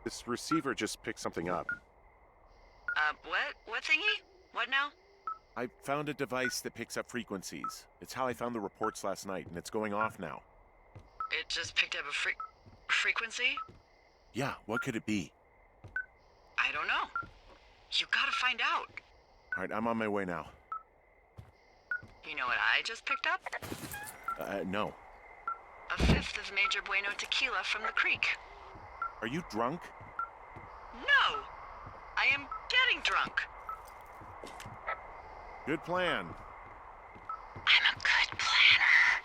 This receiver just picked something up. What? What thingy? What now? I found a device that picks up frequencies. It's how I found the reports last night, and it's going off now. It just picked up a frequency? Yeah, what could it be? I don't know. You gotta find out. All right, I'm on my way now. You know what I just picked up? No. A fifth of Major Bueno tequila from the creek. Are you drunk? No! I am getting drunk. Good plan. I'm a good planner.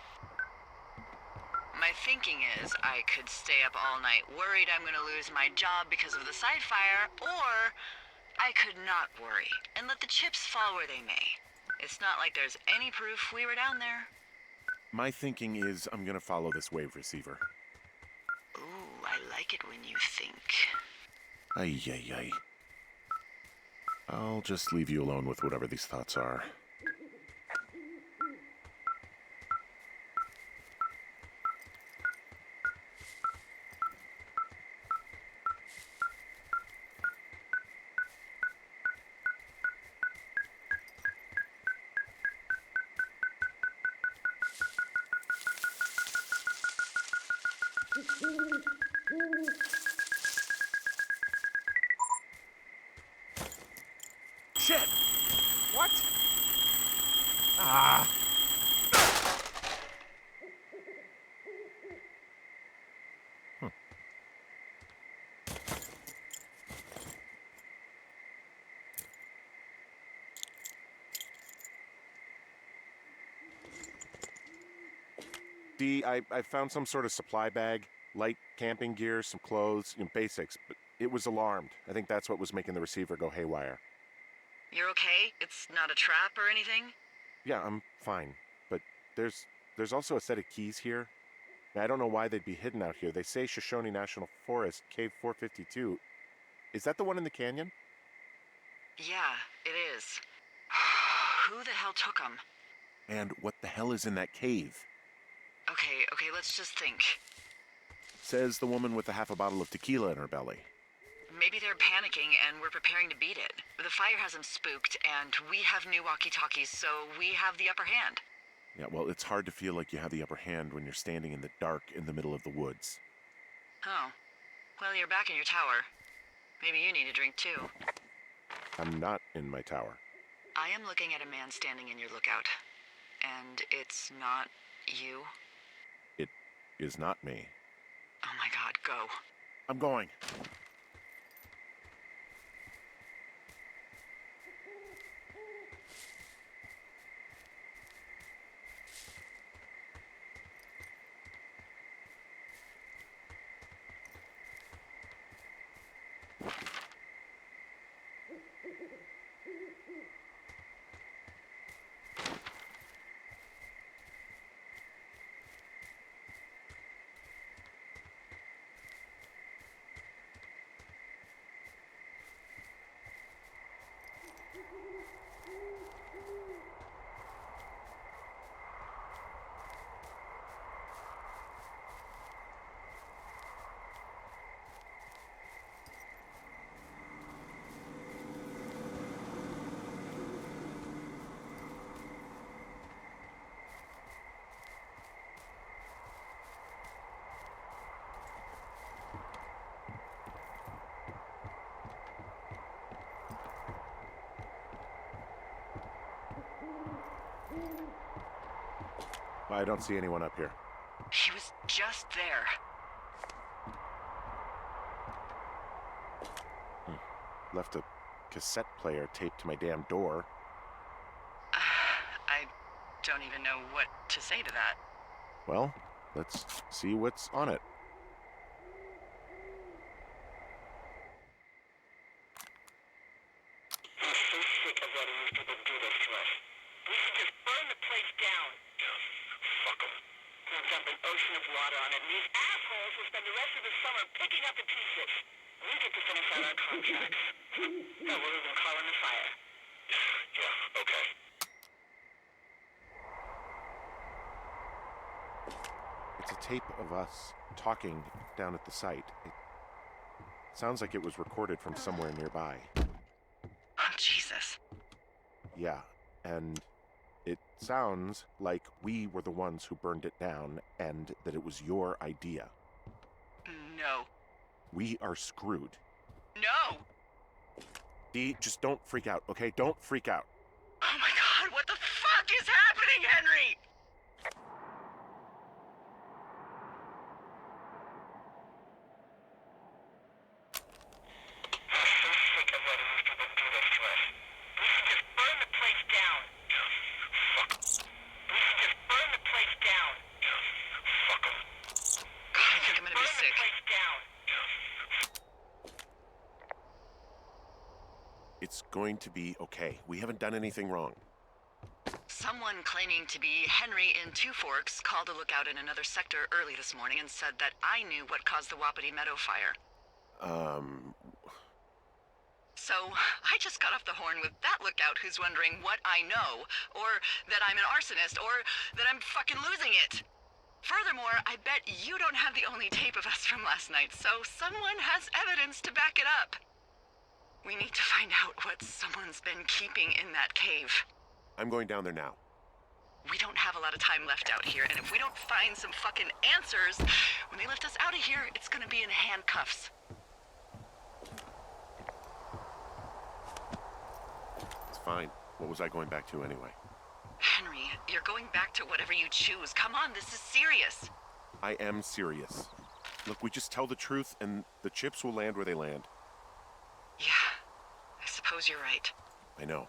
My thinking is I could stay up all night worried I'm gonna lose my job because of the side fire, or I could not worry and let the chips fall where they may. It's not like there's any proof we were down there. My thinking is I'm gonna follow this wave receiver. Ooh, I like it when you think. Ay, ay, ay. I'll just leave you alone with whatever these thoughts are. Shit! What? Ah! I found some sort of supply bag, light camping gear, some clothes, basics, but it was alarmed. I think that's what was making the receiver go haywire. You're okay? It's not a trap or anything? Yeah, I'm fine, but there's also a set of keys here. I don't know why they'd be hidden out here. They say Shoshone National Forest, Cave 452. Is that the one in the canyon? Yeah, it is. Who the hell took them? And what the hell is in that cave? Okay, let's just think. Says the woman with a half a bottle of tequila in her belly. Maybe they're panicking and we're preparing to beat it. The fire has them spooked, and we have new walkie-talkies, so we have the upper hand. Yeah, well, it's hard to feel like you have the upper hand when you're standing in the dark in the middle of the woods. Oh. Well, you're back in your tower. Maybe you need a drink, too. I'm not in my tower. I am looking at a man standing in your lookout. And it's not you? It is not me. Oh my god, go. I'm going. I don't see anyone up here. He was just there. Left a cassette player taped to my damn door. I don't even know what to say to that. Well, let's see what's on it. I'm so sick of letting these people do this to us. We should just burn the place down. Yeah, fuck them. We'll dump an ocean of water on it, and these assholes will spend the rest of the summer picking up the pieces. We get to finish out our contracts. No, we'll even call in the fire. Yeah, okay. It's a tape of us talking down at the site. Sounds like it was recorded from somewhere nearby. Oh, Jesus. Yeah, and it sounds like we were the ones who burned it down and that it was your idea. No. We are screwed. No! Dee, just don't freak out, okay? Don't freak out. Oh my God, what the fuck is happening, Henry? So sick of letting these people do this to us. We should just burn the place down. Fuck 'em. We should just burn the place down. Fuck 'em. God, I think I'm gonna be Burn sick. the place down. It's going to be okay. We haven't done anything wrong. Someone claiming to be Henry in Two Forks called a lookout in another sector early this morning and said that I knew what caused the Wapiti Meadow fire. So I just got off the horn with that lookout who's wondering what I know, or that I'm an arsonist, or that I'm fucking losing it. Furthermore, I bet you don't have the only tape of us from last night, so someone has evidence to back it up. We need to find out what someone's been keeping in that cave. I'm going down there now. We don't have a lot of time left out here, and if we don't find some fucking answers, when they lift us out of here, it's gonna be in handcuffs. It's fine. What was I going back to anyway? Henry, you're going back to whatever you choose. Come on, this is serious. I am serious. Look, we just tell the truth and the chips will land where they land. Yeah, I suppose you're right. I know.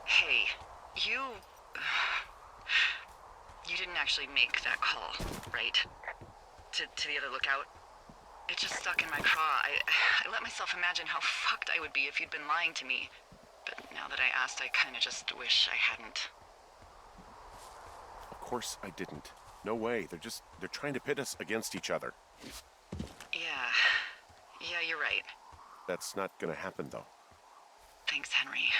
Hey, you didn't actually make that call, right? To the other lookout? It just stuck in my craw. I let myself imagine how fucked I would be if you'd been lying to me. But now that I asked, I kinda just wish I hadn't. Of course I didn't. No way. They're trying to pit us against each other. Yeah, you're right. That's not gonna happen, though. Thanks, Henry.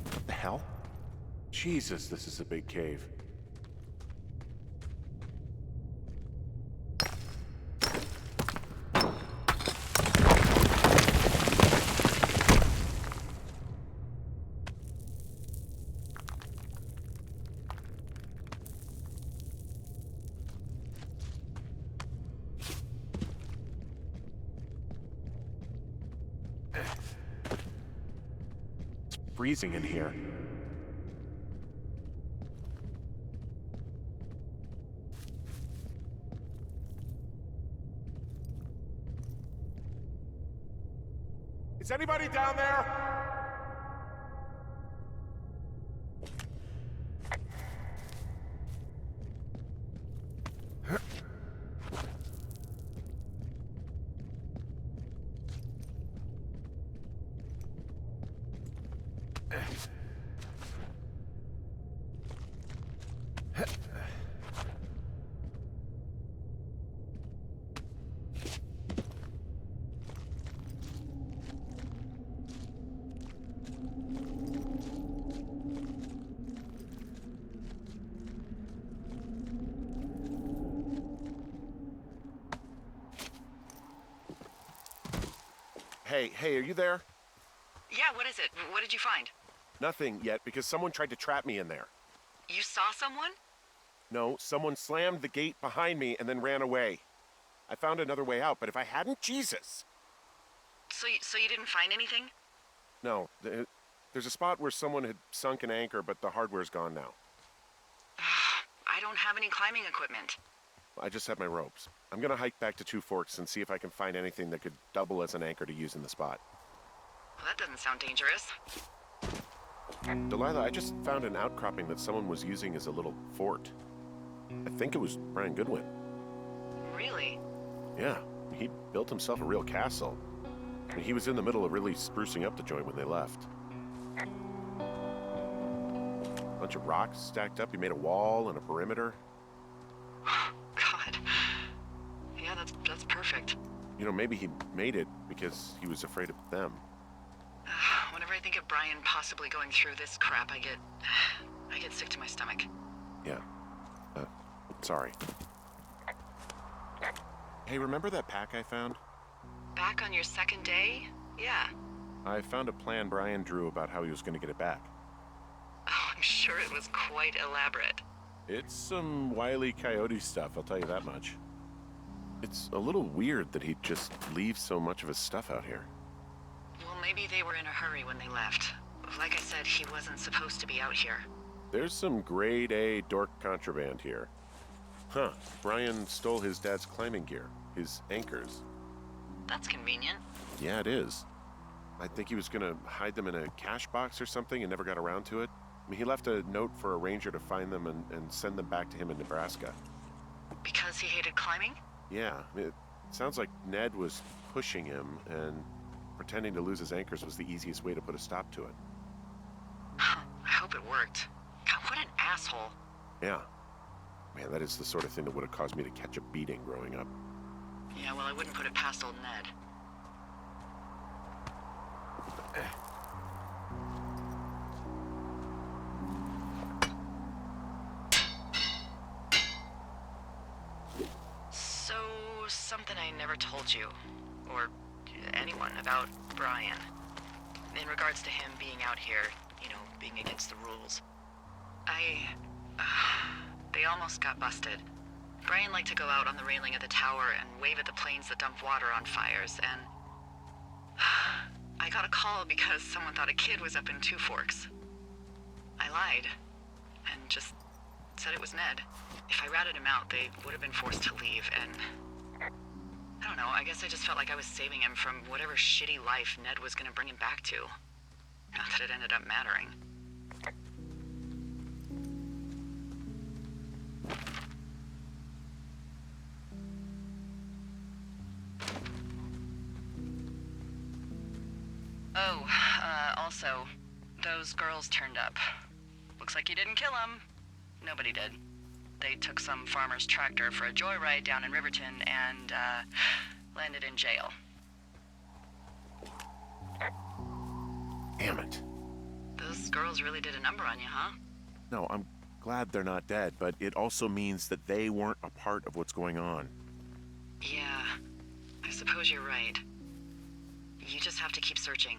What the hell? Jesus, this is a big cave. It's freezing in here. Is anybody down there? Hey, are you there? Yeah, what is it? What did you find? Nothing yet, because someone tried to trap me in there. You saw someone? No, someone slammed the gate behind me and then ran away. I found another way out, but if I hadn't, Jesus! So you didn't find anything? No, there's a spot where someone had sunk an anchor, but the hardware's gone now. I don't have any climbing equipment. I just have my ropes. I'm gonna hike back to Two Forks and see if I can find anything that could double as an anchor to use in the spot. Well, that doesn't sound dangerous. Delilah, I just found an outcropping that someone was using as a little fort. I think it was Brian Goodwin. Really? Yeah, he built himself a real castle. I mean, he was in the middle of really sprucing up the joint when they left. Bunch of rocks stacked up. He made a wall and a perimeter. God. Yeah, that's perfect. You know, maybe he made it because he was afraid of them. Whenever I think of Brian possibly going through this crap, I get sick to my stomach. Yeah. Sorry. Hey, remember that pack I found? Back on your second day? Yeah. I found a plan Brian drew about how he was going to get it back. Oh, I'm sure it was quite elaborate. It's some Wile E. Coyote stuff, I'll tell you that much. It's a little weird that he'd just leave so much of his stuff out here. Well, maybe they were in a hurry when they left. Like I said, he wasn't supposed to be out here. There's some grade A dork contraband here. Huh, Brian stole his dad's climbing gear, his anchors. That's convenient. Yeah, it is. I think he was gonna hide them in a cash box or something and never got around to it. I mean, he left a note for a ranger to find them and send them back to him in Nebraska. Because he hated climbing? Yeah, it sounds like Ned was pushing him, and pretending to lose his anchors was the easiest way to put a stop to it. I hope it worked. God, what an asshole. Yeah. Man, that is the sort of thing that would have caused me to catch a beating growing up. Yeah, well, I wouldn't put it past old Ned. So, something I never told you, or anyone, about Brian. In regards to him being out here, being against the rules. They almost got busted. Brian liked to go out on the railing of the tower and wave at the planes that dump water on fires, and I got a call because someone thought a kid was up in Two Forks. I lied, and just said it was Ned. If I ratted him out, they would have been forced to leave, and I don't know, I guess I just felt like I was saving him from whatever shitty life Ned was gonna bring him back to. Not that it ended up mattering. Oh, also, those girls turned up. Looks like you didn't kill them. Nobody did. They took some farmer's tractor for a joyride down in Riverton and, landed in jail. Damn it. Those girls really did a number on you, huh? No, I'm glad they're not dead, but it also means that they weren't a part of what's going on. Yeah, I suppose you're right. You just have to keep searching.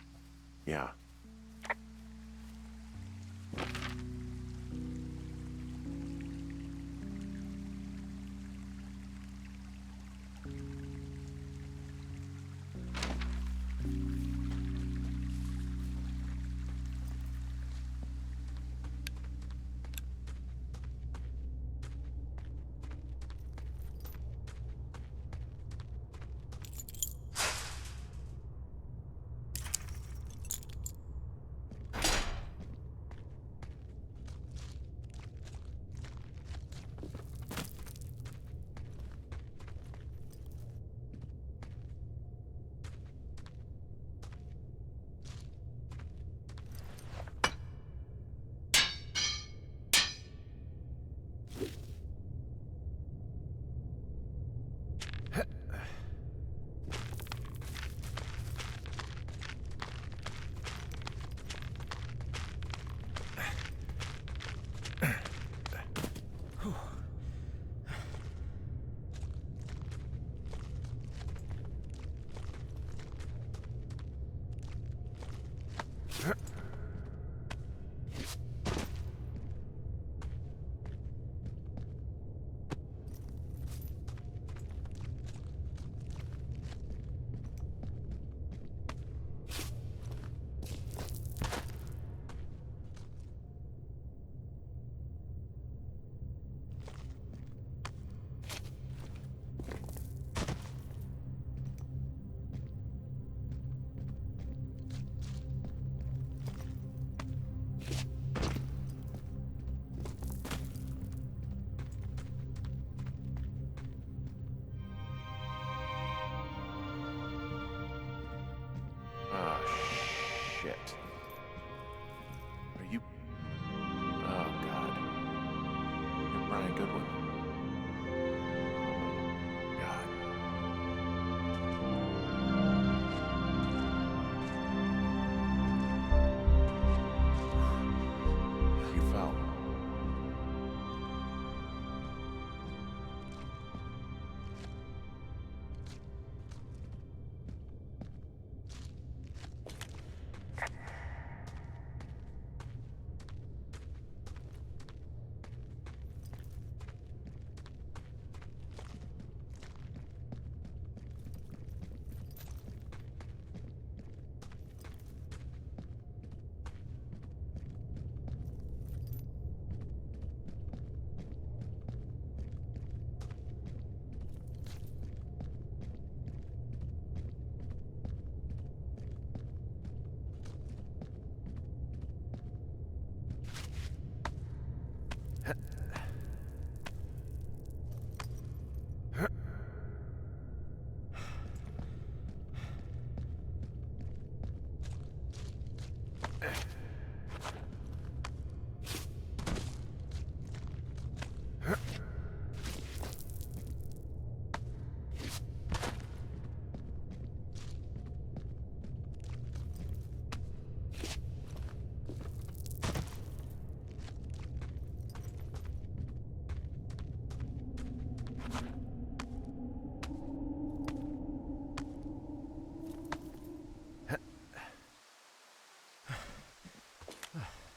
Yeah.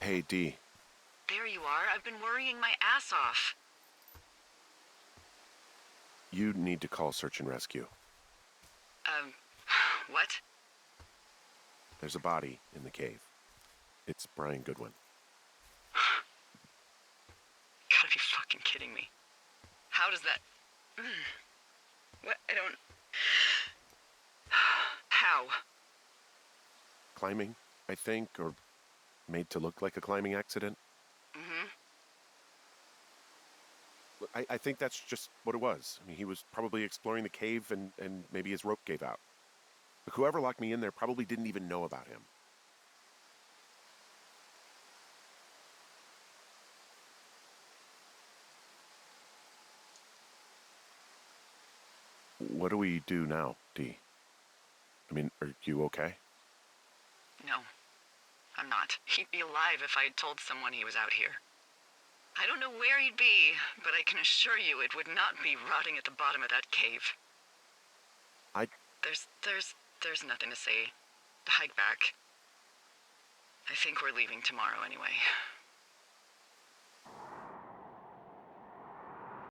Hey, Dee. There you are. I've been worrying my ass off. You need to call search and rescue. What? There's a body in the cave. It's Brian Goodwin. Gotta be fucking kidding me. How does that... What? I don't... How? Climbing, I think, or made to look like a climbing accident. Mm-hmm. I think that's just what it was. I mean, he was probably exploring the cave and maybe his rope gave out. But whoever locked me in there probably didn't even know about him. What do we do now, Dee? I mean, are you okay? No, I'm not. He'd be alive if I had told someone he was out here. I don't know where he'd be, but I can assure you it would not be rotting at the bottom of that cave. There's nothing to say. Hike back. I think we're leaving tomorrow anyway.